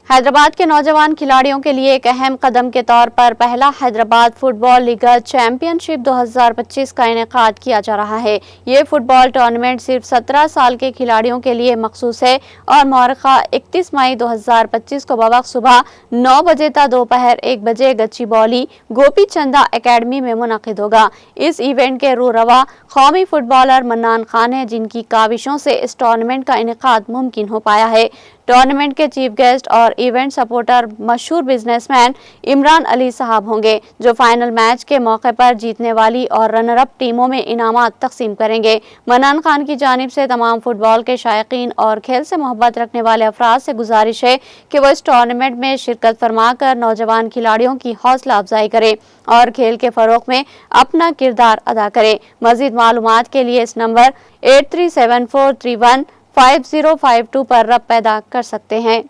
हैदराबाद के नौजवान खिलाड़ियों के लिए एक अहम कदम के तौर पर पहला हैदराबाद फुटबॉल लीग चैंपियनशिप 2025 का इनेकाद किया जा रहा है। ये फुटबॉल टूर्नामेंट सिर्फ 17 साल के खिलाड़ियों के लिए मखसूस है और मुअर्रखा 31 मई 2025 को बवक्त सुबह 9 बजे तक दोपहर 1 बजे गच्चीबौली गोपी चंदा एकेडमी में मुनक़िद होगा। इस इवेंट के रूरवा कौमी फुटबॉलर मन्नान खान है, जिनकी काविशों से इस टूर्नामेंट का इनेकाद मुमकिन हो पाया है। टूर्नामेंट के चीफ गेस्ट और इवेंट सपोर्टर मशहूर बिजनेसमैन इमरान अली साहब होंगे, जो फाइनल मैच के मौके पर जीतने वाली और रनर अप टीमों में इनामात तकसीम करेंगे। मन्नान खान की जानिब से तमाम फुटबॉल के शायकीन और खेल से मोहब्बत रखने वाले अफराद से गुजारिश है कि वो इस टूर्नामेंट में शिरकत फरमाकर नौजवान खिलाड़ियों की हौसला अफजाई करें और खेल के फरोग में अपना किरदार अदा करें। मजीद मालूमात के लिए इस नंबर 8374315052 पर रब्त पैदा कर सकते हैं।